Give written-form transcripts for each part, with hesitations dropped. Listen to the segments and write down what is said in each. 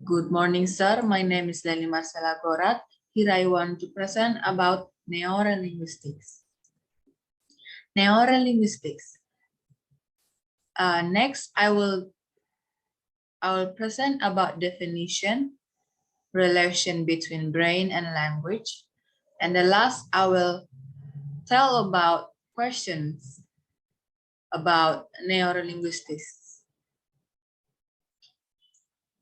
Good morning, sir. My name is Leni Marcela Gorat. Here I want to present about neurolinguistics. Neurolinguistics. Next, I will present about definition, relation between brain and language, and the last I will tell about questions about neurolinguistics.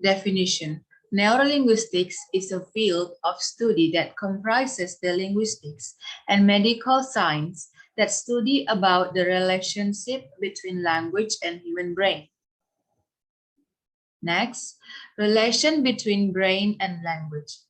Definition. Neurolinguistics is a field of study that comprises the linguistics and medical science that study about the relationship between language and human brain. Next, relation between brain and language.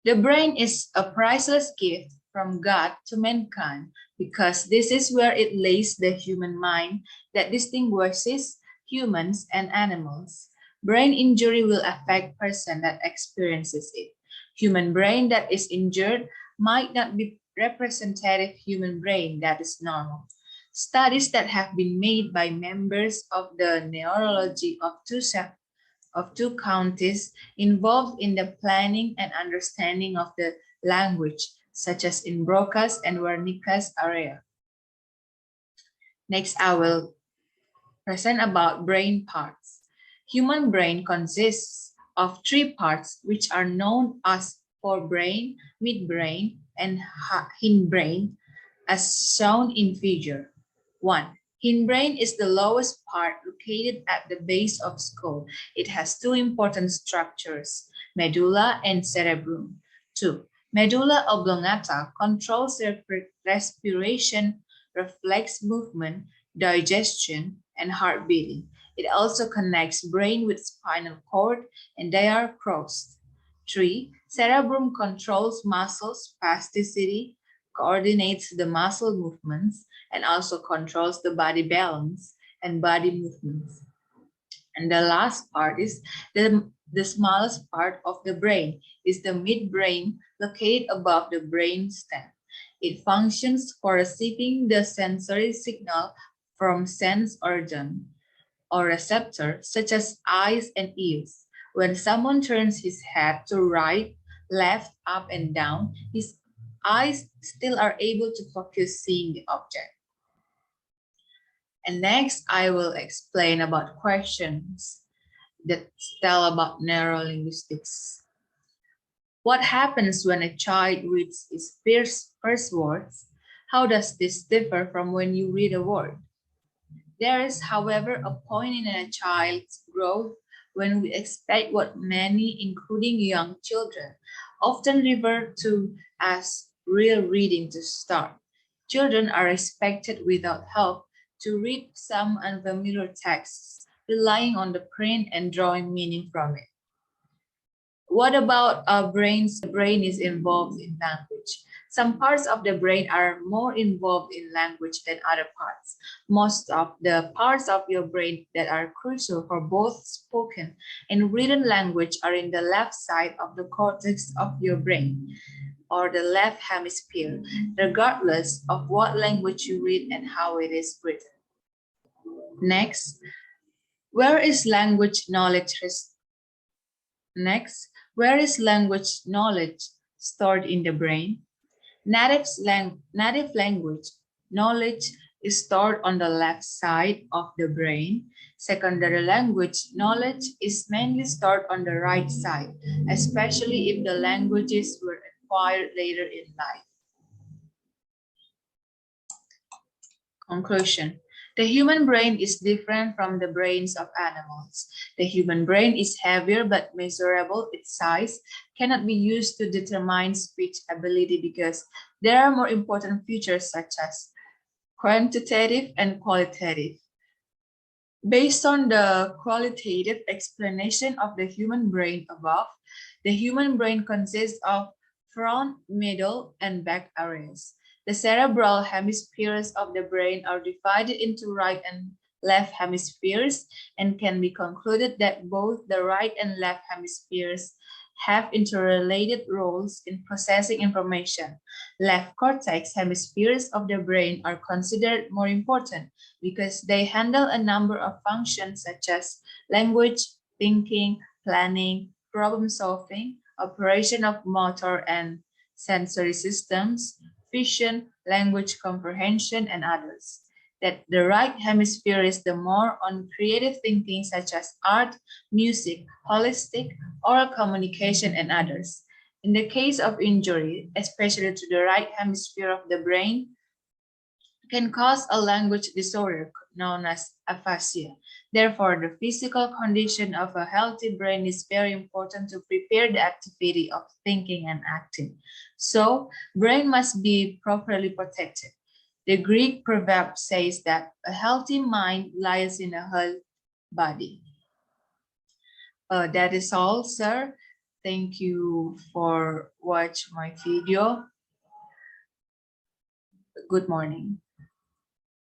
The brain is a priceless gift from God to mankind because this is where it lays the human mind that distinguishes humans and animals. Brain injury will affect person that experiences it. Human brain that is injured might not be representative human brain that is normal. Studies that have been made by members of the neurology of two counties involved in the planning and understanding of the language, such as in Broca's and Wernicke's area. Next, I will present about brain parts. Human brain consists of three parts which are known as forebrain, midbrain, and hindbrain as shown in figure 1. Hindbrain is the lowest part located at the base of skull. It has two important structures, medulla and cerebrum. 2. Medulla oblongata controls respiration, reflex movement, digestion, and heart beating. It also connects brain with spinal cord, and they are crossed. 3. Cerebrum controls muscle spasticity, coordinates the muscle movements, and also controls the body balance and body movements. And the last part is the smallest part of the brain is the midbrain, located above the brain stem. It functions for receiving the sensory signal from sense organ or receptor, such as eyes and ears. When someone turns his head to right, left, up, and down, his eyes still are able to focus seeing the object. And next, I will explain about questions that tell about neurolinguistics. What happens when a child reads his first words? How does this differ from when you read a word? There is, however, a point in a child's growth when we expect what many, including young children, often refer to as real reading to start. Children are expected without help to read some unfamiliar texts, relying on the print and drawing meaning from it. What about our brains? The brain is involved in language. Some parts of the brain are more involved in language than other parts. Most of the parts of your brain that are crucial for both spoken and written language are in the left side of the cortex of your brain, or the left hemisphere, regardless of what language you read and how it is written. Next, where is language knowledge stored in the brain? Native language knowledge is stored on the left side of the brain. Secondary language knowledge is mainly stored on the right side, especially if the languages were acquired later in life. Conclusion. The human brain is different from the brains of animals. The human brain is heavier but measurable. Its size cannot be used to determine speech ability because there are more important features such as quantitative and qualitative. Based on the qualitative explanation of the human brain above, the human brain consists of front, middle, and back areas. The cerebral hemispheres of the brain are divided into right and left hemispheres and can be concluded that both the right and left hemispheres have interrelated roles in processing information. Left cortex hemispheres of the brain are considered more important because they handle a number of functions such as language, thinking, planning, problem solving, operation of motor and sensory systems, vision, language comprehension, and others. That the right hemisphere is the more on creative thinking such as art, music, holistic, oral communication, and others. In the case of injury, especially to the right hemisphere of the brain, can cause a language disorder known as aphasia. Therefore, the physical condition of a healthy brain is very important to prepare the activity of thinking and acting. So, brain must be properly protected. The Greek proverb says that a healthy mind lies in a healthy body. That is all, sir. Thank you for watching my video. Good morning.